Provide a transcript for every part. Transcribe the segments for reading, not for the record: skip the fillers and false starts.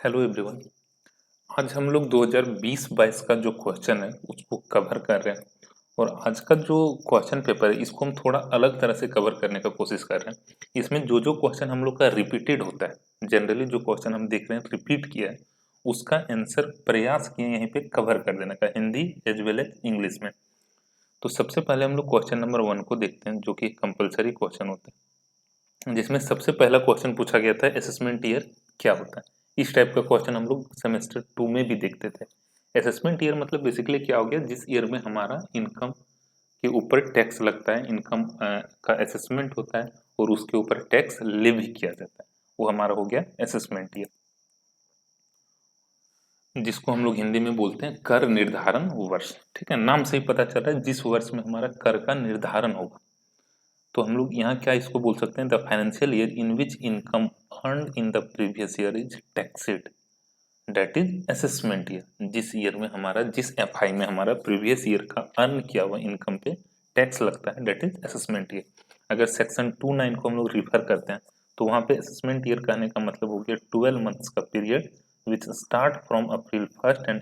Hello everyone. आज हम लोग 2020-22 का जो क्वेश्चन है उसको कवर कर रहे हैं। और आज का जो क्वेश्चन पेपर है इसको हम थोड़ा अलग तरह से कवर करने का कोशिश कर रहे हैं। इसमें जो जो क्वेश्चन हम लोग का रिपीटेड होता है, जनरली जो क्वेश्चन हम देख रहे हैं रिपीट किया है, उसका आंसर प्रयास किए यहीं पे कवर कर देने का, Hindi as well as English में। तो सबसे पहले हम लोग क्वेश्चन नंबर 1 को देखते हैं, जो कि कंपल्सरी क्वेश्चन होता है, जिसमें सबसे पहला क्वेश्चन पूछा गया था असेसमेंट ईयर क्या होता है। इस टाइप का क्वेश्चन हम लोग सेमेस्टर 2 में भी देखते थे। असेसमेंट ईयर मतलब बेसिकली क्या हो गया, जिस ईयर में हमारा इनकम के ऊपर टैक्स लगता है, इनकम का असेसमेंट होता है और उसके ऊपर टैक्स लेवी किया जाता है, वो हमारा हो गया असेसमेंट ईयर, जिसको हम लोग हिंदी में बोलते हैं कर निर्धारण वर्ष। ठीक है, नाम से ही पता चल रहा है जिस वर्ष में हमारा कर का निर्धारण होगा। तो हम लोग यहाँ क्या इसको बोल सकते हैं, the financial year in which income earn in the previous year is taxed, that is assessment year. जिस ईयर में हमारा, जिस एफआई में हमारा प्रीवियस ईयर का अर्न किया हुआ इनकम पे टैक्स लगता है, दैट इज असेसमेंट ईयर। अगर सेक्शन 29 को हम लोग रिफर करते हैं तो वहाँ पे असेसमेंट ईयर कहने का मतलब हो गया 12 मंथ्स का period which start from April 1 and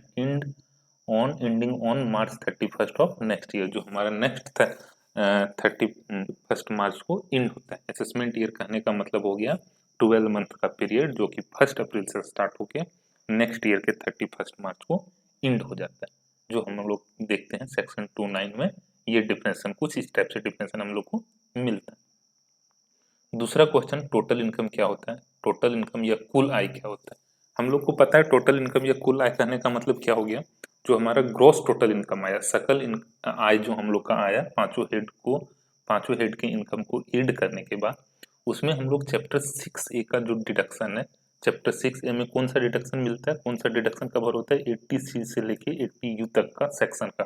ending on March 31 of next year. जो हमारा नेक्स्ट 31 मार्च को एंड होता है। असेसमेंट ईयर कहने का मतलब हो गया 12 मंथ का पीरियड, जो कि 1 अप्रैल से स्टार्ट होकर नेक्स्ट ईयर के 31 मार्च को एंड हो जाता है, जो हम लोग देखते हैं सेक्शन 29 में। ये डिफिनेशन, कुछ इस टाइप से डिफिनेशन हम लोग को मिलता है। दूसरा क्वेश्चन, टोटल इनकम क्या होता है। टोटल इनकम या कुल आय क्या होता है। हम लोग को पता है टोटल इनकम या कुल आय कहने का मतलब क्या हो गया, जो हमारा ग्रॉस टोटल इनकम आया, सकल आय जो हम लोग का आया, पांचों हेड के इनकम को ऐड करने के बाद उसमें हम लोग चैप्टर 6A का जो डिडक्शन है, चैप्टर 6A में कौन सा डिडक्शन मिलता है, कौन सा डिडक्शन कवर होता है, 80C से लेके 80U तक का सेक्शन का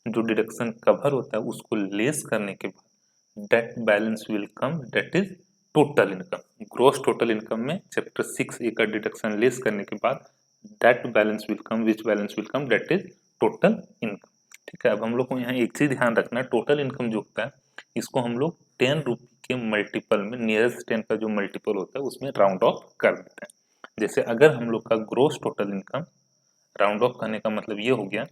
जो डिडक्शन कवर होता है उसको लेस करने के बाद that balance will come, that is total income. Gross total income में चैप्टर 6A का डिडक्शन लेस करने के बाद that balance will come, which balance will come, that is total income. ठीक है, अब हम लोग को यहाँ एक चीज ध्यान रखना है, टोटल इनकम जो होता है इसको हम लोग 10 रुपये के मल्टीपल में, नियरेस्ट 10 का जो मल्टीपल होता है उसमें राउंड ऑफ कर देते हैं। जैसे अगर हम लोग का gross total income, round of करने का मतलब ये हो गया,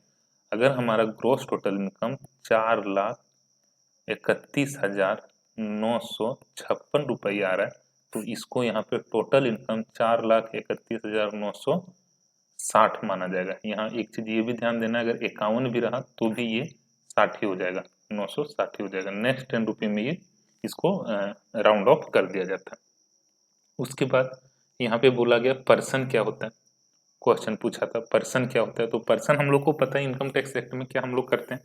अगर हमारा ग्रॉस टोटल इनकम 4,31,956 आ रहा है, तो इसको यहाँ पे टोटल इनकम 4,31,960 माना जाएगा। यहाँ एक चीज ये भी ध्यान देना, अगर 51 भी रहा तो भी ये 60 ही हो जाएगा, 960 ही हो जाएगा। नेक्स्ट 10 रुपये में ये इसको राउंड ऑफ कर दिया जाता है। उसके बाद यहाँ पे बोला गया पर्सन क्या होता है, क्वेश्चन पूछा था पर्सन क्या होता है। तो पर्सन हम लोग को पता है, इनकम टैक्स एक्ट में क्या हम लोग करते हैं,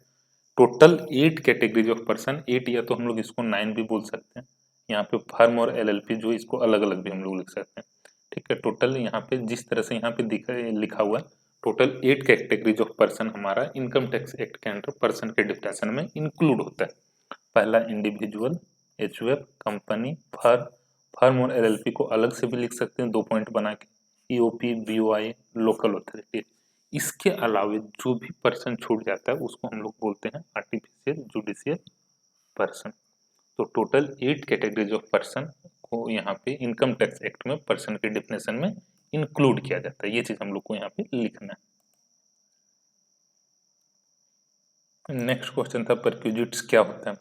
टोटल 8 कैटेगरीज ऑफ पर्सन, 8 या तो हम लोग इसको 9 भी बोल सकते हैं। यहाँ पे फर्म और एलएलपी जो, इसको अलग अलग भी हम लोग लिख सकते हैं। ठीक है, टोटल यहाँ पे जिस तरह से यहाँ पे लिखा हुआ है, टोटल 8 कैटेगरीज ऑफ पर्सन हमारा इनकम टैक्स एक्ट के अंडर पर्सन के डिफिनेशन में इंक्लूड होता है। पहला इंडिविजुअल, एचयूएफ, कंपनी, फर्म और एलएलपी को अलग से भी लिख सकते हैं 2 पॉइंट बना के, ईओपी, बीओआई, लोकल अथॉरिटी। इसके अलावा जो भी पर्सन छूट जाता है उसको हम लोग बोलते हैं आर्टिफिशियल जुडिशियल पर्सन। तो टोटल 8 कैटेगरीज ऑफ पर्सन को यहाँ पे इनकम टैक्स एक्ट में पर्सन के डिफिनेशन में इंक्लूड किया जाता है। ये चीज हम लोग को यहाँ पे लिखना है। नेक्स्ट क्वेश्चन था परक्विजिट्स क्या होता है।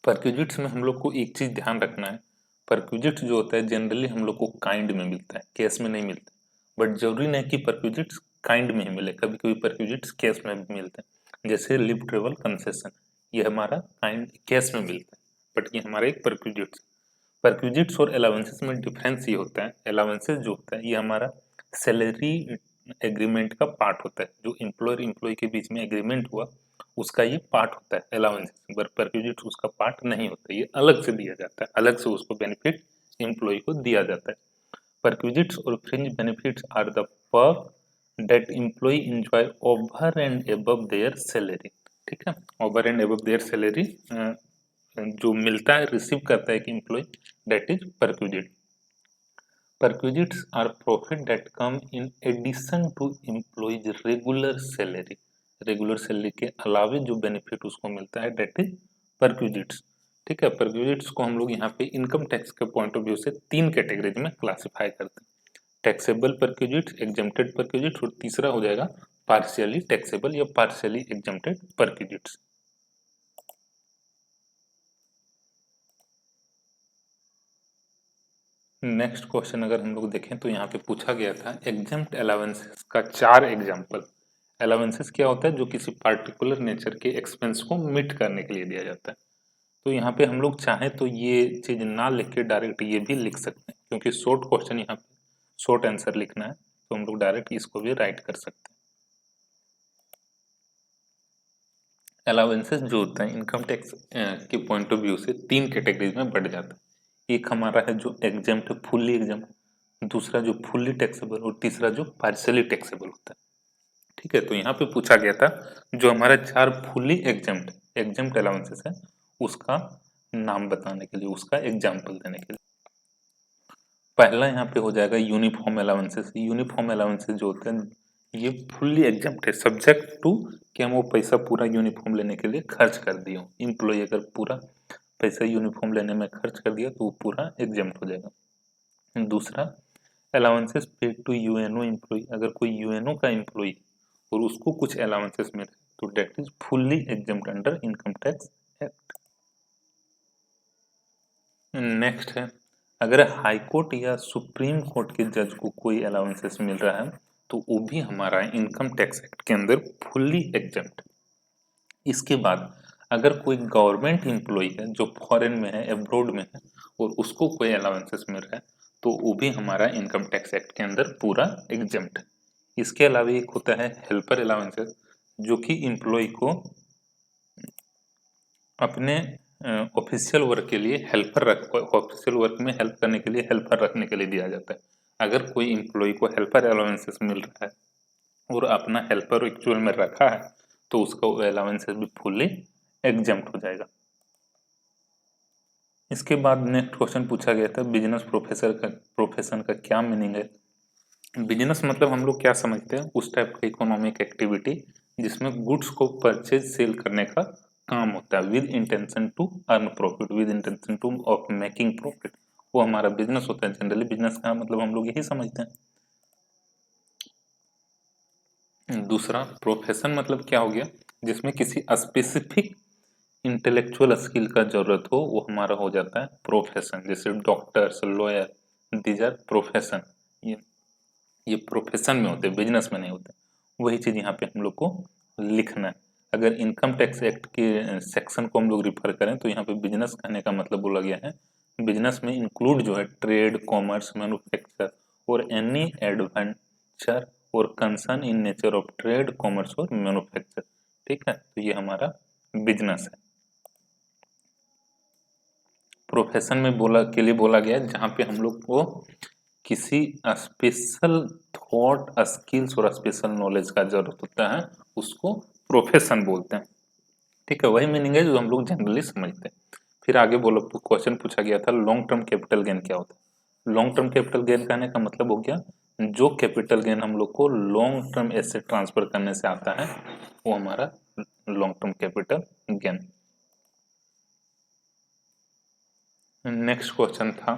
परक्विजिट्स में हम लोग को एक चीज ध्यान रखना है, परक्विजिट्स जो होता है जनरली हम लोग को काइंड में मिलता है, कैश में नहीं मिलता। बट जरूरी नहीं कि परक्विजिट्स काइंड में ही मिले, कभी कभी परक्विजिट्स कैश में भी मिलते हैं। जैसे लिव ट्रेवल कंसेशन, ये हमारा काइंड कैश में मिलता है, बट ये हमारा एक परक्विजिट्स। परक्विजिट्स और अलाउंसेस में डिफरेंस ये होता है, अलाउंसेस जो होता है ये हमारा सैलरी एग्रीमेंट का पार्ट होता है, जो एम्प्लॉयर एम्प्लॉय के बीच में एग्रीमेंट हुआ उसका ये पार्ट होता है अलाउंसेस, परक्विजिट्स उसका पार्ट नहीं होता, ये अलग से दिया जाता है, अलग से उसको बेनिफिट एम्प्लॉय को दिया जाता है। परक्विजिट्स और fringe benefits are the perk that employ enjoy over and above their salary. ठीक है, over and above their salary जो मिलता है, रिसीव करता है कि employ, that is perquisite. Perquisites are profit that come in addition to employees regular salary, regular salary के अलावे जो बेनिफिट उसको मिलता है, दैट इज परक्विजिट्स। ठीक है, परक्विजिट्स को हम लोग यहाँ पे इनकम टैक्स के पॉइंट ऑफ व्यू से 3 कैटेगरीज में क्लासिफाई करते हैं। टैक्सेबल परक्विजिट्स, एग्जेम्प्टेड परक्विजिट्स, और तीसरा हो जाएगा पार्शियली टैक्सेबल या partially exempted perquisites. Next question अगर हम लोग देखें तो यहाँ पे पूछा गया था एग्जेम्प्ट अलाउंसेस का 4 एग्जाम्पल। अलाउंसेस क्या होता है? जो किसी पार्टिकुलर नेचर के एक्सपेंस को मीट करने के लिए दिया जाता है। तो यहाँ पे हम लोग चाहें तो ये चीज ना लिख के डायरेक्ट ये भी लिख सकते हैं, क्योंकि शॉर्ट क्वेश्चन यहाँ पे शॉर्ट आंसर लिखना है, तो हम लोग डायरेक्ट इसको भी राइट कर सकते हैं। अलाउंसेस जो होता है इनकम टैक्स के पॉइंट ऑफ व्यू से 3 कैटेगरीज में बढ़ जाता है। एक हमारा है जो एग्जेम्प्ट है, फुल्ली एग्जेम्प्ट, दूसरा जो फुल्ली टैक्सेबल, और तीसरा जो पार्शियली टैक्सेबल होता है। ठीक है, तो यहाँ पे पूछा गया था जो हमारा 4 फुल्ली एग्जेम्प्ट अलाउंसेस है उसका नाम बताने के लिए, उसका एग्जाम्पल देने के लिए। पहला यहाँ पे हो जाएगा यूनिफॉर्म अलाउंसेस। यूनिफॉर्म अलाउंसेस जो होते हैं ये फुल्ली एग्जेम्प्ट है, सब्जेक्ट टू कि हम वो पैसा पूरा यूनिफॉर्म लेने के लिए खर्च कर दिए हो। एम्प्लॉय अगर पूरा पैसा यूनिफॉर्म लेने में खर्च कर दिया तो वो पूरा एग्जेम्प्ट हो जाएगा। दूसरा, allowances paid to UNO employ, अगर कोई यूएनओ का एम्प्लॉय और उसको कुछ अलाउंसेस मिले तो that is fully exempt under income tax act. Next है, अगर हाई कोर्ट या सुप्रीम कोर्ट के जज को कोई अलाउंसेस मिल रहा है तो वो भी हमारा इनकम टैक्स एक्ट के अंदर फुल्ली एग्जेम्प्ट। इसके बाद अगर कोई गवर्नमेंट एम्प्लॉय है जो फॉरेन में है, अब्रोड में है, और उसको कोई अलाउंसेस मिल रहा है तो वो भी हमारा इनकम टैक्स एक्ट के अंदर पूरा एग्जेम्प्ट है। इसके अलावा एक होता है हेल्पर अलाउंसेस, जो कि एम्प्लॉय को अपने ऑफिशियल वर्क के लिए ऑफिशियल वर्क में हेल्प करने के लिए हेल्पर रखने के लिए दिया जाता है। अगर कोई एम्प्लॉय को हेल्पर अलाउंसेस मिल रहा है और अपना हेल्पर एक्चुअल में रखा है तो उसका अलाउंसेस भी फुल्ली एग्जेम्प्ट हो जाएगा। इसके बाद नेक्स्ट क्वेश्चन पूछा गया था बिजनेस प्रोफेशन का क्या मीनिंग है। बिजनेस मतलब हम लोग क्या समझते हैं, उस टाइप का इकोनॉमिक एक्टिविटी जिसमें गुड्स को परचेज सेल करने का काम होता है with intention to earn profit, with intention to of making profit, वो हमारा बिजनेस होता है। जनरली बिजनेस का मतलब हम लोग यही समझते हैं। दूसरा, प्रोफेशन मतलब क्या हो गया, जिसमें किसी स्पेसिफिक इंटेलेक्चुअल स्किल का जरूरत हो वो हमारा हो जाता है प्रोफेशन। जैसे doctors, lawyer, these are profession. ये ये प्रोफेशन में होते हैं, बिजनेस में नहीं होते। वही चीज यहाँ पे हम लोग को लिखना है। अगर इनकम टैक्स एक्ट के सेक्शन को हम लोग रिफर करें तो यहाँ पे बिजनेस कहने का मतलब बोला गया है बिजनेस में इंक्लूड जो है ट्रेड, कॉमर्स, मैन्युफैक्चर और एनी एडवेंचर और concern in nature of trade, commerce और मैन्युफैक्चर। ठीक है, तो ये हमारा बिजनेस है। प्रोफेशन में के लिए बोला गया है जहाँ पे हम लोग को किसी स्पेशल थॉट, स्किल्स और स्पेशल नॉलेज का जरूरत होता है, उसको प्रोफेशन बोलते हैं। ठीक है, वही मीनिंग है जो हम लोग जनरली समझते हैं। फिर आगे बोलो, क्वेश्चन पूछा गया था लॉन्ग टर्म कैपिटल गेन क्या होता है। लॉन्ग टर्म कैपिटल गेन कहने का मतलब हो गया जो कैपिटल गेन हम लोग को लॉन्ग टर्म एसेट ट्रांसफर करने से आता है वो हमारा long term capital gain. Next question था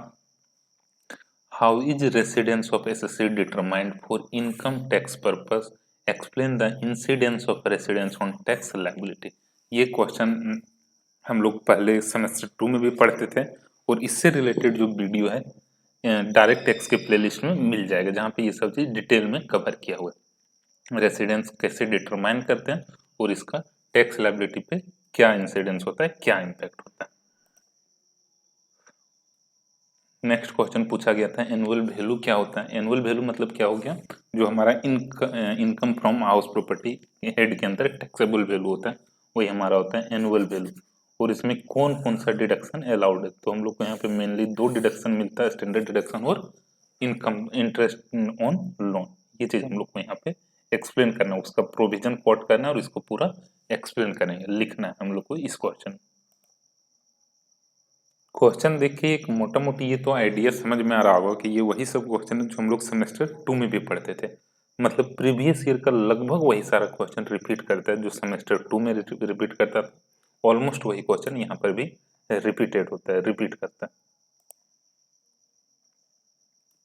how is residence of SSC determined for income tax purpose, explain the incidence of residence on tax liability. ये क्वेश्चन हम लोग पहले सेमेस्टर 2 में भी पढ़ते थे और इससे रिलेटेड जो वीडियो है डायरेक्ट टैक्स के प्लेलिस्ट में मिल जाएगा जहाँ पे ये सब चीज डिटेल में कवर किया हुआ है। रेसिडेंस कैसे डिटरमाइन करते हैं और इसका टैक्स लायबिलिटी पे क्या इंसिडेंस होता है, क्या इम्पैक्ट होता है। नेक्स्ट क्वेश्चन पूछा गया था एनुअल वैल्यू क्या होता है। एनुअल वैल्यू मतलब क्या हो गया, जो हमारा income from house property head के अंदर टैक्सेबल वैल्यू होता है वही हमारा होता है एनुअल वैल्यू। और इसमें कौन कौन सा डिडक्शन अलाउड है, तो हम लोग को यहाँ पे मेनली 2 डिडक्शन मिलता है, स्टैंडर्ड डिडक्शन और इनकम इंटरेस्ट ऑन लोन। ये चीज हम लोग को यहाँ पे एक्सप्लेन करना है, उसका प्रोविजन कोट करना है और इसको पूरा एक्सप्लेन करेंगे, लिखना है हम लोग को इस क्वेश्चन। क्वेश्चन देखिए एक मोटा मोटी ये तो आइडिया समझ में आ रहा होगा कि ये वही सब क्वेश्चन है जो हम लोग सेमेस्टर 2 में भी पढ़ते थे। मतलब प्रीवियस ईयर का लगभग वही सारा क्वेश्चन रिपीट करता है जो सेमेस्टर 2 में रिपीट करता था। ऑलमोस्ट वही क्वेश्चन यहाँ पर भी रिपीटेड होता है, रिपीट करता है।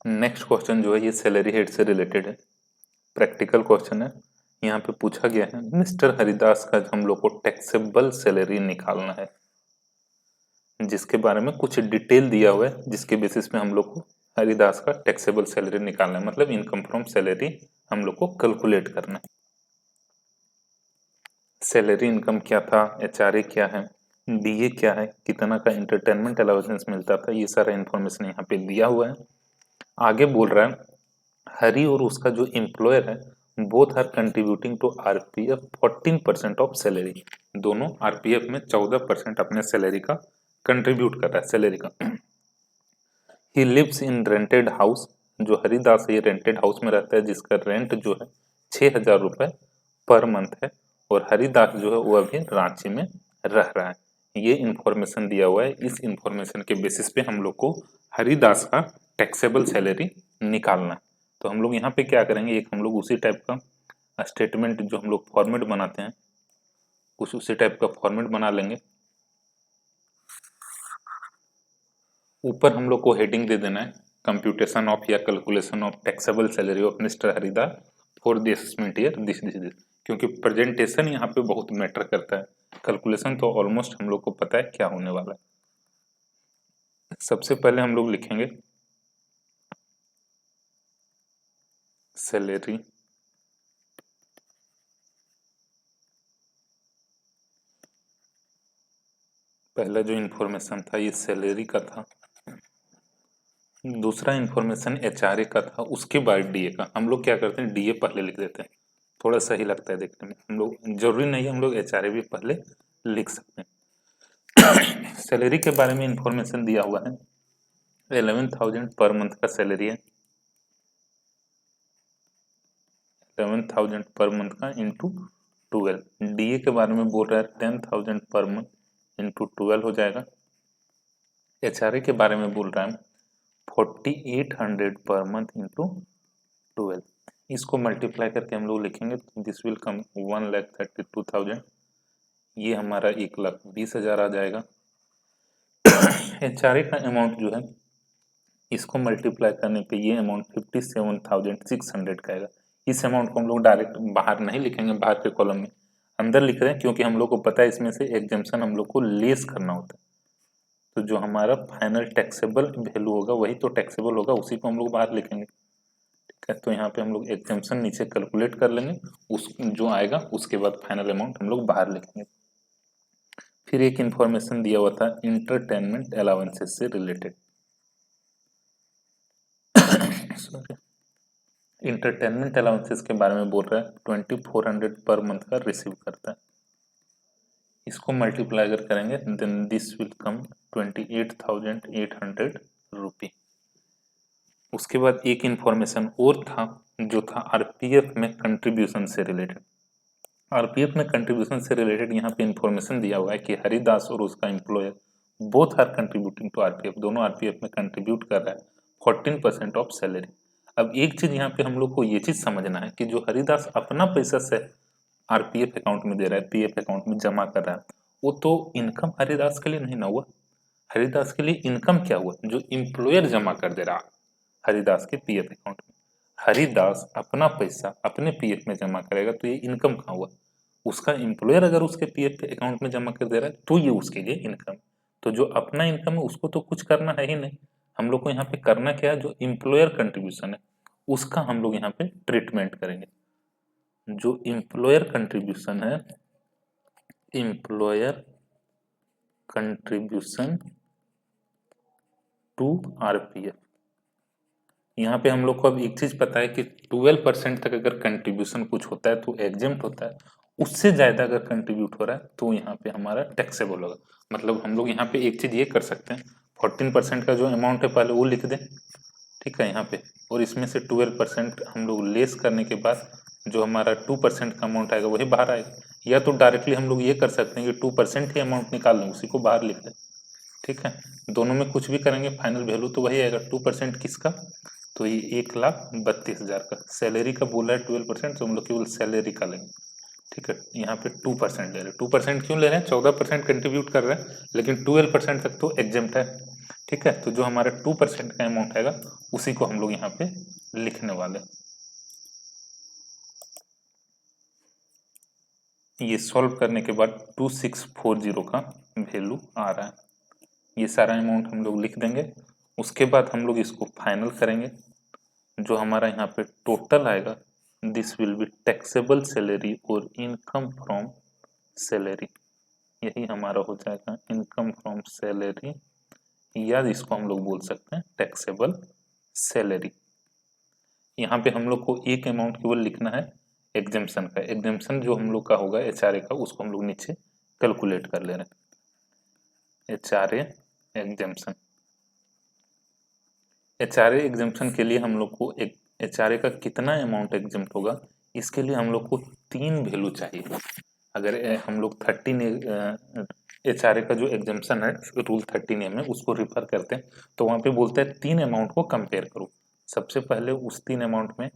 नेक्स्ट क्वेश्चन जो है ये सैलरी हेड से रिलेटेड है, प्रैक्टिकल क्वेश्चन है। यहाँ पे पूछा गया है मिस्टर हरिदास का हम लोग को टैक्सेबल सैलरी निकालना है, जिसके बारे में कुछ डिटेल दिया हुआ है, जिसके बेसिस पे हम लोग को हरिदास का टैक्सेबल सैलरी निकालना है, मतलब इनकम फ्रॉम सैलरी हम लोग को कैलकुलेट करना है। सैलरी इनकम क्या था, एचआरए क्या है, डीए क्या है, कितना का एंटरटेनमेंट अलाउंस मिलता था, ये सारा इन्फॉर्मेशन यहाँ पे दिया हुआ है। आगे बोल रहा है हरी और उसका जो एम्प्लॉयर है both are contributing to RPF 14% of salary, दोनों आरपीएफ में 14% अपने सैलरी का कंट्रीब्यूट कर रहा है सैलरी का। He lives in rented house, जो हरिदास है ये रेंटेड हाउस में रहता है, जिसका रेंट जो है 6,000 रुपये पर मंथ है, और हरिदास जो है वो अभी रांची में रह रहा है। ये इंफॉर्मेशन दिया हुआ है, इस इंफॉर्मेशन के बेसिस पे हम लोग को हरिदास का टैक्सेबल सैलरी निकालना है। तो हम लोग यहाँ पे क्या करेंगे, एक हम लोग उसी टाइप का स्टेटमेंट जो हम लोग फॉर्मेट बनाते हैं कुछ उसी टाइप का फॉर्मेट बना लेंगे। ऊपर हम लोग को हेडिंग दे देना है कंप्यूटेशन ऑफ या calculation of taxable salary of mister Haridas for the assessment year this, क्योंकि प्रेजेंटेशन यहाँ पे बहुत मैटर करता है, कैलकुलेशन तो ऑलमोस्ट हम लोग को पता है क्या होने वाला है। सबसे पहले हम लोग लिखेंगे सैलरी, पहला जो इन्फॉर्मेशन था ये सैलरी का था, दूसरा इन्फॉर्मेशन एचआरए का था, उसके बाद डीए का। हम लोग क्या करते हैं डीए पहले लिख देते हैं, थोड़ा सही लगता है देखने में, हम लोग जरूरी नहीं है हम लोग एचआरए भी पहले लिख सकते हैं। सैलरी के बारे में इंफॉर्मेशन दिया हुआ है 11,000 पर मंथ का सैलरी है, 11,000 पर मंथ का इंटू 12। डीए के बारे में बोल रहा है 10,000 पर मंथ इंटू 12 हो जाएगा। एचआरए के बारे में बोल रहा है 4,800 पर मंथ इंटू 12। इसको मल्टीप्लाई करके हम लोग लिखेंगे तो दिस विल कम 1,32,000, ये हमारा 1,20,000 आ जाएगा। एचआरए का अमाउंट जो है इसको मल्टीप्लाई करने पे ये अमाउंट 57,600 का आएगा। इस अमाउंट को हम लोग डायरेक्ट बाहर नहीं लिखेंगे, बाहर के कॉलम में अंदर लिख रहे हैं, क्योंकि हम लोग को पता है इसमें से एग्जाम्पशन हम लोग को लेस करना होता है। तो जो हमारा फाइनल टैक्सेबल वैल्यू होगा वही तो टैक्सेबल होगा, उसी को हम लोग बाहर लिखेंगे। ठीक है, तो यहाँ पे हम लोग एग्जाम्पशन नीचे कैलकुलेट कर लेंगे, उस जो आएगा उसके बाद फाइनल अमाउंट हम लोग बाहर लिखेंगे। फिर एक इंफॉर्मेशन दिया हुआ था इंटरटेनमेंट अलाउंसेस से रिलेटेड, इंटरटेनमेंट अलाउंसेस के बारे में बोल रहा है 2,400 पर मंथ का रिसीव करता है। इसको मल्टीप्लाई अगर करेंगे देन दिस विल कम 28,800 रुपी। उसके बाद एक इंफॉर्मेशन और था जो था आरपीएफ में कंट्रीब्यूशन से रिलेटेड। आरपीएफ में कंट्रीब्यूशन से रिलेटेड यहाँ पे इंफॉर्मेशन दिया हुआ है कि हरिदास और उसका employer both are contributing to RPF, दोनों आरपीएफ में कंट्रीब्यूट कर रहा है 14% ऑफ सैलरी। अब एक चीज यहाँ पे हम लोग को ये चीज समझना है कि जो हरिदास अपना पैसा से आरपीएफ अकाउंट में दे रहा है, पीएफ अकाउंट में जमा कर रहा है, वो तो इनकम हरिदास के लिए नहीं ना हुआ। हरिदास के लिए इनकम क्या हुआ, जो एम्प्लॉयर जमा कर दे रहा हरिदास के पीएफ अकाउंट में। हरिदास अपना पैसा अपने पीएफ में जमा करेगा तो ये इनकम कहाँ हुआ, उसका एम्प्लॉयर अगर उसके पीएफ अकाउंट में जमा कर दे रहा है तो ये उसके लिए इनकम। तो जो अपना इनकम है उसको तो कुछ करना है ही नहीं, हम लोग को यहाँ पे करना क्या है, जो एम्प्लॉयर कंट्रीब्यूशन है उसका हम लोग यहाँ पे ट्रीटमेंट करेंगे। जो एम्प्लॉयर कंट्रीब्यूशन है, एम्प्लॉयर कंट्रीब्यूशन टू आरपीएफ, यहाँ पे हम लोग को अब एक चीज पता है कि 12% तक अगर कंट्रीब्यूशन कुछ होता है तो एग्जेम्प्ट होता है, उससे ज्यादा अगर कंट्रीब्यूट हो रहा है तो यहाँ पे हमारा टैक्सेबल होगा। मतलब हम लोग यहाँ पे एक चीज ये कर सकते हैं, 14% का जो अमाउंट है पहले वो लिख दें, ठीक है यहाँ पे, और इसमें से 12% हम लोग लेस करने के बाद जो हमारा 2% का अमाउंट आएगा वही बाहर आएगा। या तो डायरेक्टली हम लोग ये कर सकते हैं कि 2% ही अमाउंट निकाल लें, उसी को बाहर लिख दें। ठीक है, दोनों में कुछ भी करेंगे फाइनल वैल्यू तो वही आएगा। 2% किसका, तो ये 1,32,000 का। सैलरी का बोला है 12%, तो हम लोग केवल सैलरी का लेंगे। ठीक है, यहाँ पे 2% ले रहे हैं। 2% क्यों ले रहे हैं, 14% कंट्रीब्यूट कर रहे हैं, लेकिन 12% तक तो एग्जेम्प्ट है। ठीक है, तो जो हमारा 2% का अमाउंट आएगा उसी को हम लोग यहाँ पे लिखने वाले। ये सॉल्व करने के बाद 2640 का वैल्यू आ रहा है। ये सारा अमाउंट हम लोग लिख देंगे। उसके बाद हम लोग इसको फाइनल करेंगे। जो हमारा यहाँ पे टोटल आएगा, this will be taxable salary और इनकम फ्रॉम सैलरी। यही हमारा हो जाएगा इनकम फ्रॉम सैलरी, या इसको हम लोग बोल सकते हैं टैक्सेबल सैलरी। यहाँ पे हम लोग को एक अमाउंट केवल लिखना है एग्जेम्पशन का। एग्जेम्पशन जो हम लोग का होगा एचआरए का, उसको हम लोग नीचे कैलकुलेट कर ले रहे हैं। एचआरए एग्जेम्पशन, एचआरए एग्जेम्पशन के लिए हम लोग को एक एचआरए का कितना अमाउंट एग्जेम्प्ट होगा, इसके लिए हम लोग को 3 वैल्यू चाहिए। अगर हम लोग 13 एचआरए का जो एग्जेम्पशन है रूल 13A में उसको रिफर करते हैं, तो वहाँ पे बोलते हैं 3 अमाउंट को कंपेयर करो। सबसे पहले उस 3 अमाउंट में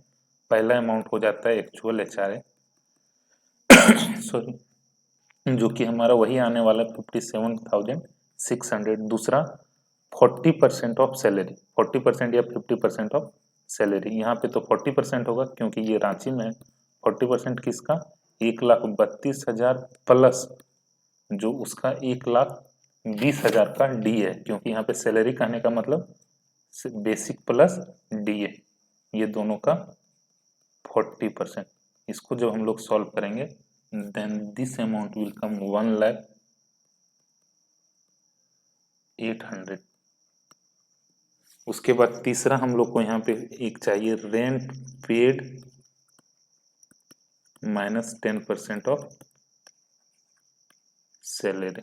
पहला अमाउंट हो जाता है एक्चुअल एचआरए सॉरी, जो कि हमारा वही आने वाला 57,600। दूसरा 40% ऑफ सैलरी, 40% या 50% ऑफ सैलरी। यहाँ पे तो 40% होगा क्योंकि ये रांची में है। 40% किसका, 1,32,000 प्लस जो उसका 1,20,000 का डी है, क्योंकि यहाँ पे सैलरी कहने का मतलब बेसिक प्लस डी है, ये दोनों का 40%। इसको जब हम लोग सॉल्व करेंगे then this amount will come 1,08,000। उसके बाद तीसरा हम लोग को यहाँ पे एक चाहिए rent paid minus 10% of salary.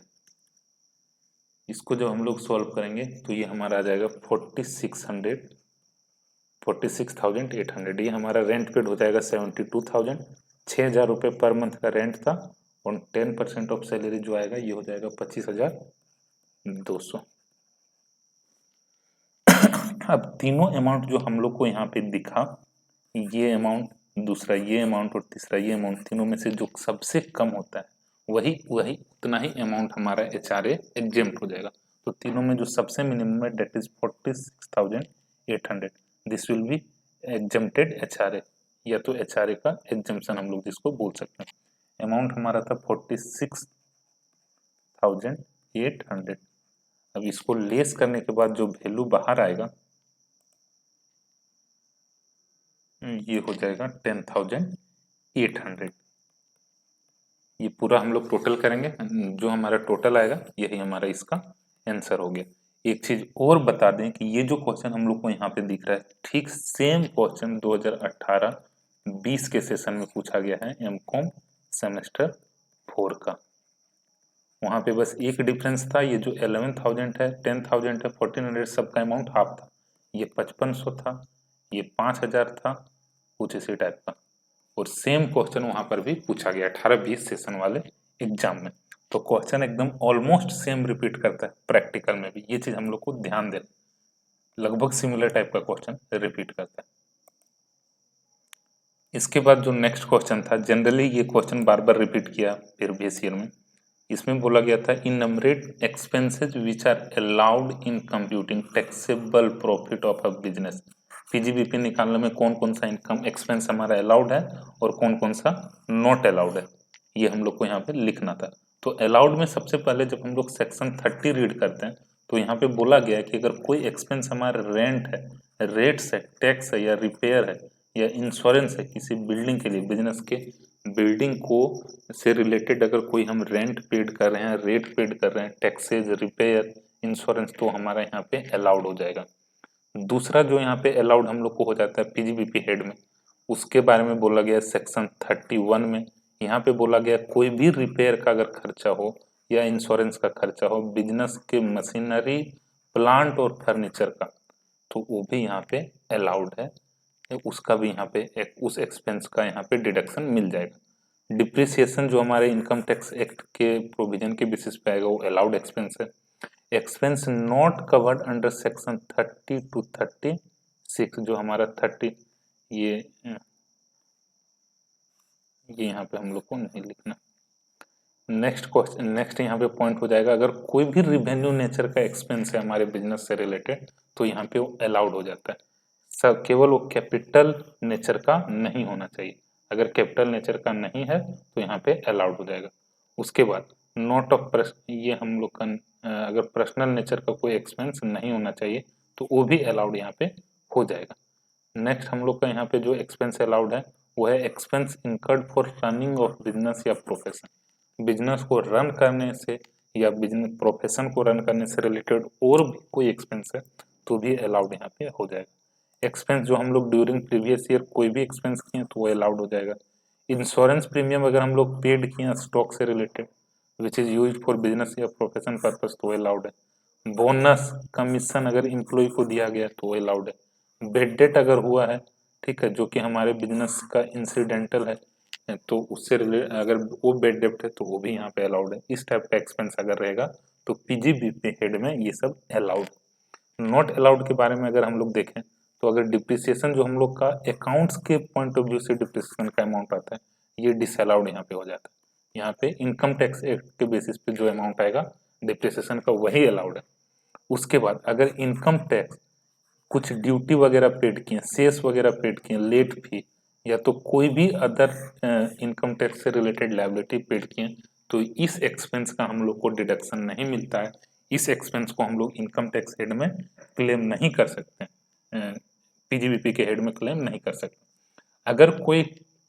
इसको जब हम लोग सॉल्व करेंगे तो ये हमारा आ जाएगा 46,800। ये हमारा रेंट पेड हो जाएगा 72,000। 6,000 रुपये पर मंथ का रेंट था, और 10% ऑफ सैलरी जो आएगा ये हो जाएगा 25,200। अब तीनों अमाउंट जो हम लोग को यहाँ पे दिखा, ये अमाउंट, दूसरा ये अमाउंट और तीसरा ये अमाउंट, तीनों में से जो सबसे कम होता है वही उतना ही अमाउंट हमारा एचआरए एग्जेम्प्ट हो जाएगा। तो तीनों में जो सबसे मिनिमम है that is 46,800, this will be exempted HRA, या तो एचआरए का एग्जेम्पशन हम लोग जिसको बोल सकते हैं। अमाउंट हमारा था 46,800। अब इसको लेस करने के बाद जो वैल्यू बाहर आएगा ये हो जाएगा 10,800। ये पूरा हम लोग टोटल करेंगे, जो हमारा टोटल आएगा यही हमारा इसका आंसर हो गया। एक चीज और बता दें कि ये जो क्वेश्चन हम लोग को यहाँ पे दिख रहा है, ठीक सेम क्वेश्चन 2018-20 के सेशन में पूछा गया है एमकॉम सेमेस्टर 4 का। वहाँ पे बस एक डिफरेंस था, ये जो 11,000 है, 10,000 है, 1,400 सबका अमाउंट हाफ था। ये 5500 था, ये 5,000 था, कुछ इसी टाइप का। और सेम क्वेश्चन वहां पर भी पूछा गया 18-20 सेशन वाले एग्जाम में। तो क्वेश्चन एकदम ऑलमोस्ट सेम रिपीट करता है प्रैक्टिकल में भी, ये चीज हम लोग को ध्यान देना, लगभग सिमिलर टाइप का क्वेश्चन रिपीट करता है। इसके बाद जो नेक्स्ट क्वेश्चन था, जनरली ये क्वेश्चन बार बार रिपीट किया प्रीवियस ईयर में। इसमें बोला गया था enumerate expenses which are allowed in computing taxable profit of a business. PGBP निकालने में कौन कौन सा इनकम एक्सपेंस हमारा अलाउड है और कौन कौन सा नॉट अलाउड है, ये हम लोग को यहाँ पे लिखना था। तो अलाउड में सबसे पहले जब हम लोग सेक्शन 30 रीड करते हैं तो यहाँ पे बोला गया है कि अगर कोई एक्सपेंस हमारा रेंट है, रेट्स है, टैक्स है, या रिपेयर है, या इंश्योरेंस है किसी बिल्डिंग के लिए, बिजनेस के बिल्डिंग को से रिलेटेड अगर कोई हम रेंट पेड कर रहे हैं, रेट पेड कर रहे हैं, टैक्सेज, रिपेयर, इंश्योरेंस, तो हमारा यहाँ पे अलाउड हो जाएगा। दूसरा जो यहाँ पे अलाउड हम लोग को हो जाता है पीजीबीपी हेड में, उसके बारे में बोला गया सेक्शन 31 में। यहाँ पे बोला गया कोई भी रिपेयर का अगर खर्चा हो या इंश्योरेंस का खर्चा हो बिजनेस के मशीनरी, प्लांट और फर्नीचर का, तो वो भी यहाँ पे अलाउड है, उसका भी यहाँ पे उस एक्सपेंस का यहाँ पे डिडक्शन मिल जाएगा। डिप्रिसिएशन जो हमारे इनकम टैक्स एक्ट के प्रोविजन के बेसिस पे आएगा वो अलाउड एक्सपेंस है। Expense not covered under section 30 to 36, जो हमारा 30, ये यहाँ पे हम लोग को नहीं लिखना। नेक्स्ट क्वेश्चन, नेक्स्ट यहाँ पे पॉइंट हो जाएगा, अगर कोई भी रिवेन्यू नेचर का एक्सपेंस है हमारे बिजनेस से रिलेटेड तो यहाँ पे वो अलाउड हो जाता है। सब केवल वो कैपिटल नेचर का नहीं होना चाहिए, अगर कैपिटल नेचर का नहीं है तो यहाँ पे अलाउड हो जाएगा। उसके बाद नोट ऑफ पर्सन, ये हम लोग का अगर पर्सनल नेचर का कोई एक्सपेंस नहीं होना चाहिए तो वो भी अलाउड यहाँ पे हो जाएगा। नेक्स्ट हम लोग का यहाँ पे जो एक्सपेंस अलाउड है वो है expense incurred for running of business या प्रोफेशन। बिजनेस को रन करने से या बिजनेस प्रोफेशन को रन करने से रिलेटेड और भी कोई एक्सपेंस है तो भी अलाउड यहाँ पे हो जाएगा। एक्सपेंस जो हम लोग ड्यूरिंग प्रीवियस ईयर कोई भी एक्सपेंस किए तो वो अलाउड हो जाएगा। इंश्योरेंस प्रीमियम अगर हम लोग पेड किए स्टॉक से related which is use for business या प्रोफेशन पर्पज तो अलाउड है। बोनस कमीशन अगर इम्प्लॉय को दिया गया तो अलाउड है। बेड डेट अगर हुआ है, ठीक है, जो कि हमारे बिजनेस का इंसिडेंटल है तो उससे रिलेटेड अगर वो बेड डेट है तो वो भी यहाँ पे अलाउड है। इस टाइप का एक्सपेंस अगर रहेगा तो पीजीबीपी हेड में ये सब अलाउड। नॉट अलाउड के बारे में अगर हम लोग देखें तो अगर डिप्रिसिएशन जो हम लोग का अकाउंट्स के पॉइंट ऑफ व्यू से डिप्रिसिएशन का अमाउंट आता है ये डिसअलाउड यहाँ पे हो जाता है। यहाँ पे इनकम टैक्स एक्ट के बेसिस पे जो अमाउंट आएगा डिप्रिसिएशन का वही अलाउड है। उसके बाद अगर इनकम टैक्स कुछ ड्यूटी वगैरह पेड किए, सेस वगैरह पेड किए, लेट फी या तो कोई भी अदर इनकम टैक्स से रिलेटेड लायबिलिटी पेड किए तो इस एक्सपेंस का हम लोग को डिडक्शन नहीं मिलता है। इस एक्सपेंस को हम लोग इनकम टैक्स हेड में क्लेम नहीं कर सकते, पीजीबीपी के हेड में क्लेम नहीं कर सकते। अगर कोई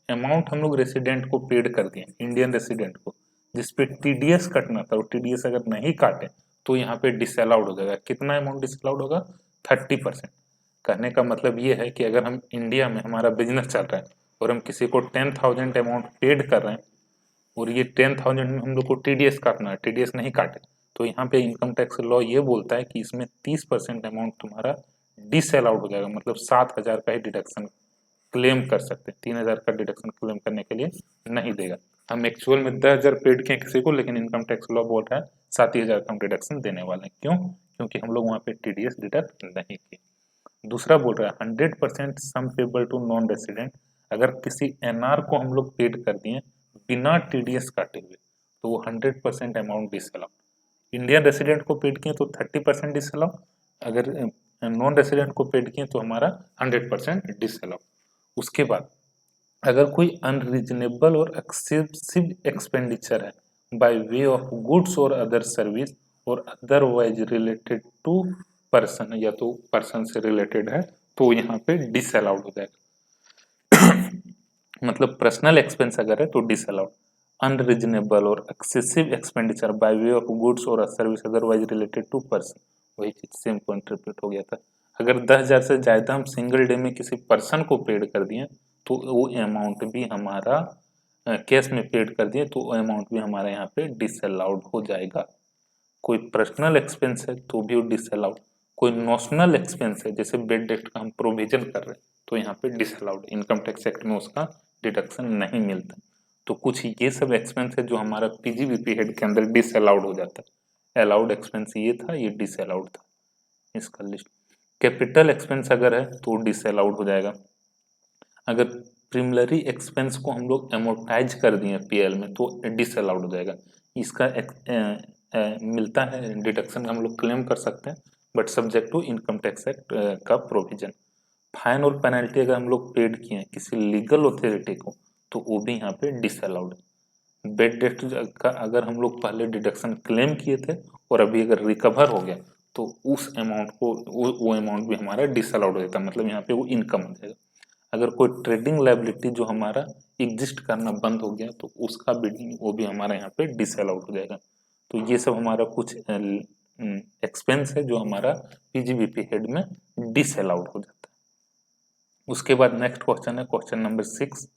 अमाउंट हम लोग रेसिडेंट को पेड कर दिए, इंडियन रेसिडेंट को, जिसपे टीडीएस कटना था, वो टीडीएस अगर नहीं काटे तो यहाँ पे डिसअलाउड हो जाएगा। कितना अमाउंट डिसअलाउड होगा? 30%। कहने का मतलब ये है कि अगर हम इंडिया में हमारा बिजनेस चल रहा है और हम किसी को 10,000 अमाउंट पेड कर रहे हैं और ये 10,000 में हम लोग को टीडीएस काटना है, टीडीएस नहीं काटे तो यहाँ पे इनकम टैक्स लॉ ये बोलता है कि इसमें 30% अमाउंट तुम्हारा डिसअलाउड हो जाएगा, मतलब 7,000 का ही डिडक्शन क्लेम कर सकते हैं। 3,000 का डिडक्शन क्लेम करने के लिए नहीं देगा। हम एक्चुअल में 10,000 पेड किए किसी को, लेकिन इनकम टैक्स लॉ बोल रहा है 7,000 का हम डिडक्शन देने वाले हैं। क्यों? क्योंकि हम लोग वहाँ पे टीडीएस डिडक्ट नहीं किए। दूसरा बोल रहा है 100% सम पेबल टू नॉन रेसिडेंट। अगर किसी एनआर को हम लोग पेड कर दिए बिना टीडीएस काटे हुए तो वो 100% अमाउंट डिसअलाउड। इंडियन रेसिडेंट को पेड किए तो 30% डिसअलाउड, अगर नॉन रेसिडेंट को पेड किए तो हमारा 100% डिसअलाउड। उसके बाद अगर कोई अनरीजनेबल और एक्सेसिव एक्सपेंडिचर है बाय वे ऑफ गुड्स और अदर सर्विस और अदरवाइज रिलेटेड टू पर्सन या तो पर्सन से रिलेटेड है तो यहाँ पे डिसअलाउड हो जाएगा। मतलब पर्सनल एक्सपेंस अगर है तो डिसअलाउड। अनरीजनेबल और excessive expenditure by way of goods और service otherwise related to person, वही चीज सेम पॉइंट रिपीट हो गया था। अगर 10,000 से ज्यादा हम सिंगल डे में किसी पर्सन को पेड कर दिए तो वो अमाउंट भी हमारा कैश में पेड कर दिए तो अमाउंट भी हमारा यहाँ पे डिसअलाउड हो जाएगा। कोई पर्सनल एक्सपेंस है तो भी वो डिसअलाउड। कोई नॉशनल एक्सपेंस है जैसे बेड डेट का हम प्रोविजन कर रहे हैं तो यहाँ पे डिसअलाउड, इनकम टैक्स एक्ट में उसका डिडक्शन नहीं मिलता। तो कुछ ये सब एक्सपेंस है जो हमारा पीजीबीपी हेड के अंदर डिसअलाउड हो जाता है। अलाउड एक्सपेंस ये था, ये डिसअलाउड था, इसका लिस्ट। कैपिटल एक्सपेंस अगर है तो डिसअलाउड हो जाएगा। अगर प्रीमिलरी एक्सपेंस को हम लोग एमोर्टाइज कर दिए पीएल में तो डिसअलाउड हो जाएगा। इसका मिलता है डिडक्शन, हम लोग क्लेम कर सकते हैं but subject to income tax act का प्रोविजन। फाइन और पेनल्टी अगर हम लोग पेड किए हैं किसी लीगल अथॉरिटी को तो वो भी यहाँ पे डिसअलाउड है। बेड डेट का अगर हम लोग पहले डिडक्शन क्लेम किए थे और अभी अगर रिकवर हो गया तो उस अमाउंट को वो अमाउंट भी हमारा डिसअलाउड हो जाता है, मतलब यहाँ पे वो इनकम हो जाएगा। अगर कोई ट्रेडिंग लायबिलिटी जो हमारा एग्जिस्ट करना बंद हो गया तो उसका भी वो भी हमारा यहाँ पे डिसअलाउड हो जाएगा। तो ये सब हमारा कुछ एक्सपेंस है जो हमारा पीजीबीपी हेड में डिसअलाउड हो जाता है। उसके बाद नेक्स्ट क्वेश्चन है क्वेश्चन नंबर 6।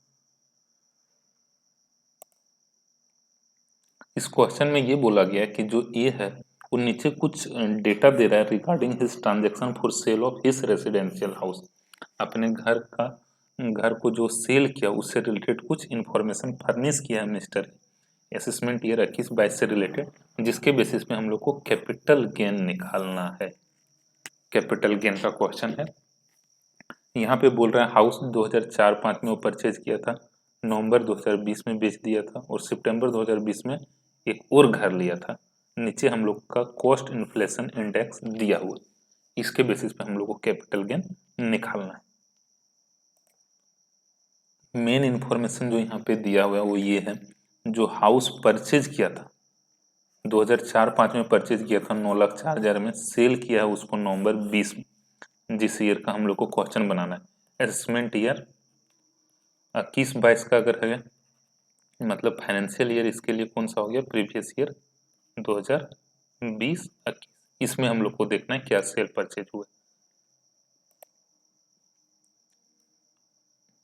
इस क्वेश्चन में ये बोला गया कि जो ए है वो नीचे कुछ डेटा दे रहा है regarding his transaction for sale of his residential house. अपने घर को जो सेल किया उससे रिलेटेड कुछ इंफॉर्मेशन फर्निश किया है मिस्टर। असेसमेंट ईयर 21-22 से रिलेटेड, जिसके बेसिस पे हम लोग को कैपिटल गेन निकालना है। कैपिटल गेन का क्वेश्चन है। यहाँ पे बोल रहा है हाउस 2004-05 में वो परचेज किया था, नवंबर 2020 में बेच दिया था और सितंबर 2020 में एक और घर लिया था, नीचे हम लोग का कॉस्ट इन्फ्लेशन इंडेक्स दिया हुआ, इसके बेसिस पे हम लोग को कैपिटल गेन निकालना है। मेन इंफॉर्मेशन जो यहाँ पे दिया हुआ है वो ये है, जो हाउस परचेज किया था 2004-05 में परचेज किया था 9,04,000 में, सेल किया है उसको नवंबर 20 में, जिस ईयर का हम लोग को क्वेश्चन बनाना है। असेसमेंट ईयर 21-22 का अगर है, मतलब फाइनेंशियल ईयर इसके लिए कौन सा हो गया, प्रीवियस ईयर 2020-21, इसमें हम लोग को देखना है क्या सेल परचेज हुआ।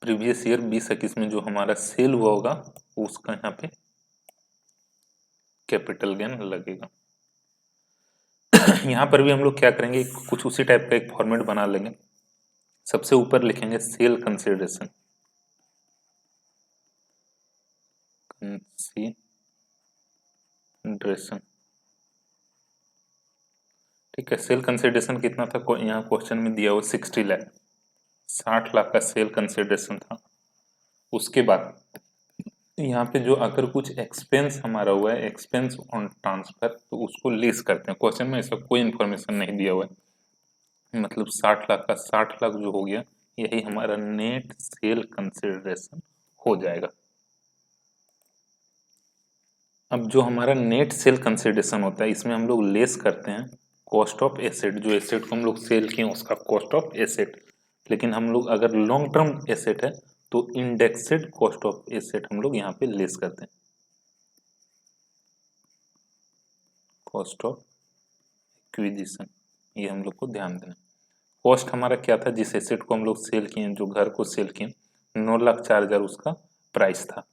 प्रीवियस ईयर 20-21 में जो हमारा सेल हुआ होगा उसका यहाँ पे कैपिटल गेन लगेगा। यहाँ पर भी हम लोग क्या करेंगे, कुछ उसी टाइप का एक फॉर्मेट बना लेंगे। सबसे ऊपर लिखेंगे सेल कंसिडरेशन, ठीक है। सेल कंसिडरेशन कितना था, यहाँ क्वेश्चन में दिया हुआ 60 लाख, 60 लाख का सेल कंसिडरेशन था। उसके बाद यहाँ पे जो अगर कुछ एक्सपेंस हमारा हुआ है, एक्सपेंस ऑन ट्रांसफर, तो उसको लेस करते हैं। क्वेश्चन में ऐसा कोई इन्फॉर्मेशन नहीं दिया हुआ है, मतलब 60 लाख का 60 लाख जो हो गया, यही हमारा नेट सेल कंसिडरेशन हो जाएगा। अब जो हमारा नेट सेल कंसिडरेशन होता है, इसमें हम लोग लेस करते हैं कॉस्ट ऑफ एसेट, जो एसेट को हम लोग सेल किए उसका कॉस्ट ऑफ एसेट। लेकिन हम लोग अगर लॉन्ग टर्म एसेट है तो इंडेक्सेड कॉस्ट ऑफ एसेट हम लोग यहाँ पे लेस करते हैं, कॉस्ट ऑफ एक्विजिशन, ये हम लोग को ध्यान देना। कॉस्ट हमारा क्या था, जिस एसेट को हम लोग सेल किए, जो घर को सेल किए, 9,04,000 उसका प्राइस था।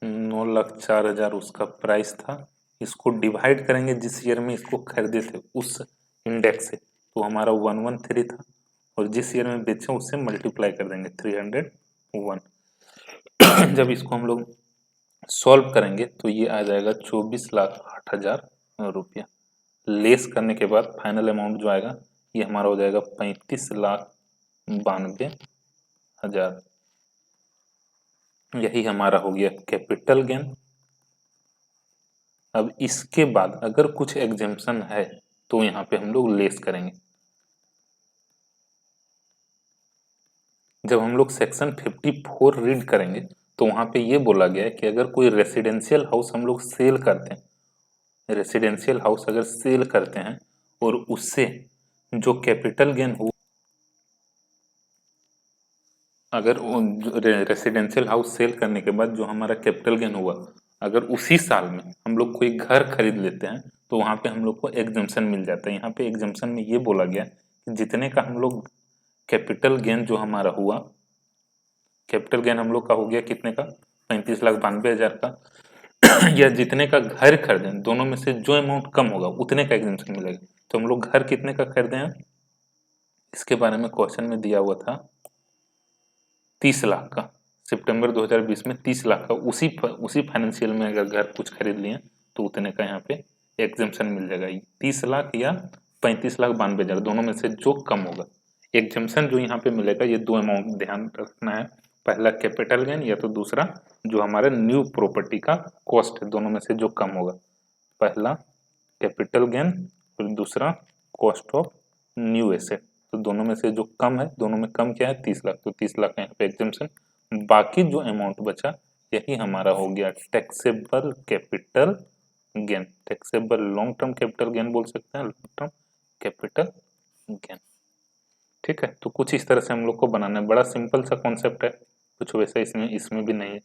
नौ लाख 4,000 उसका प्राइस था। इसको डिवाइड करेंगे जिस ईयर में इसको खरीदे थे उस इंडेक्स से, तो हमारा 113 था, और जिस ईयर में बेचे उससे मल्टीप्लाई कर देंगे 301। जब इसको हम लोग सॉल्व करेंगे तो ये आ जाएगा 24,08,000 रुपया। लेस करने के बाद फाइनल अमाउंट जो आएगा ये हमारा हो जाएगा 35,92,000। यही हमारा हो गया कैपिटल गेन। अब इसके बाद अगर कुछ एग्जेम्पशन है तो यहाँ पे हम लोग लेस करेंगे। जब हम लोग सेक्शन 54 रीड करेंगे तो वहां पे ये बोला गया है कि अगर कोई रेसिडेंशियल हाउस हम लोग सेल करते हैं, रेसिडेंशियल हाउस अगर सेल करते हैं और उससे जो कैपिटल गेन हो, अगर रेसिडेंशियल हाउस सेल करने के बाद जो हमारा कैपिटल गेन हुआ, अगर उसी साल में हम लोग कोई घर खरीद लेते हैं तो वहां पे हम लोग को एग्जम्पशन मिल जाता है। यहाँ पे एग्जम्पशन में ये बोला गया कि जितने का हम लोग कैपिटल गेन जो हमारा हुआ, कैपिटल गेन हम लोग का हो गया कितने का, 35,92,000 का, या जितने का घर खरीदें, दोनों में से जो अमाउंट कम होगा उतने का एग्जम्पशन मिलेगा। तो हम लोग घर कितने का खरीदे हैं, इसके बारे में क्वेश्चन में दिया हुआ था 30 लाख का। सितंबर 2020 में 30 लाख का, उसी फाइनेंशियल में अगर घर कुछ खरीद लिए तो उतने का यहाँ पे एग्जम्पशन मिल जाएगा। 30 लाख या 35,92,000, दोनों में से जो कम होगा। एग्जम्पशन जो यहाँ पे मिलेगा, ये दो अमाउंट ध्यान रखना है, पहला कैपिटल गेन या तो दूसरा जो हमारा न्यू प्रॉपर्टी का कॉस्ट है, दोनों में से जो कम होगा। पहला कैपिटल गेन और दूसरा कॉस्ट ऑफ न्यू एसेट, तो दोनों में से जो कम है, दोनों में कम क्या है, 30 लाख, तो 30 लाख का यहाँ पे एग्जम्पशन। बाकी जो अमाउंट बचा यही हमारा हो गया taxable capital gain, taxable long term capital gain बोल सकते हैं, लॉन्ग टर्म कैपिटल गेन। ठीक है, तो कुछ इस तरह से हम लोग को बनाना है। बड़ा सिंपल सा कॉन्सेप्ट है, कुछ वैसा इसमें इसमें भी नहीं है।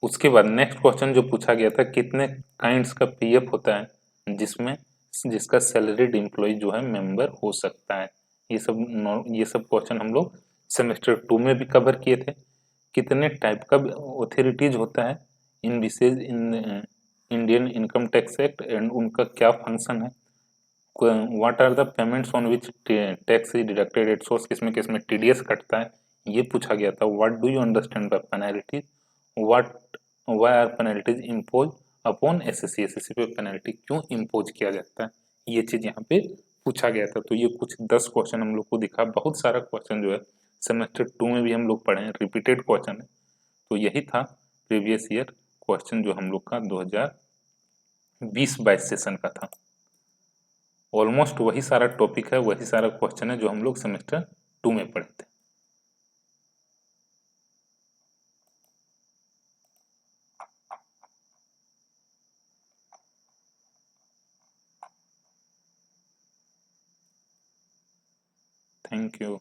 उसके बाद नेक्स्ट क्वेश्चन जो पूछा गया था, कितने काइंड्स का पीएफ होता है जिसमें जिसका सैलरीड एम्प्लॉय जो है मेंबर हो सकता है। ये सब क्वेश्चन हम लोग सेमेस्टर 2 में भी कवर किए थे। कितने टाइप का ऑथोरिटीज होता है इन विशेष in Indian income tax act, and उनका क्या फंक्शन है, what are the payments on which tax is deducted at source, किसमें किसमें टीडीएस कटता है, ये पूछा गया था। What do you understand by penalties, what why are penalties impose upon SSC, SSC पे पेनल्टी क्यों इम्पोज किया जाता है, ये चीज यहाँ पे पूछा गया था। तो ये कुछ 10 क्वेश्चन हम लोग को दिखा, बहुत सारा क्वेश्चन जो है सेमेस्टर 2 में भी हम लोग पढ़े हैं, रिपीटेड क्वेश्चन है। तो यही था प्रीवियस ईयर क्वेश्चन जो हम लोग का 2020-22 सेशन का था। ऑलमोस्ट वही सारा टॉपिक है, वही सारा क्वेश्चन है जो हम लोग सेमेस्टर 2 में पढ़े थे। Thank you.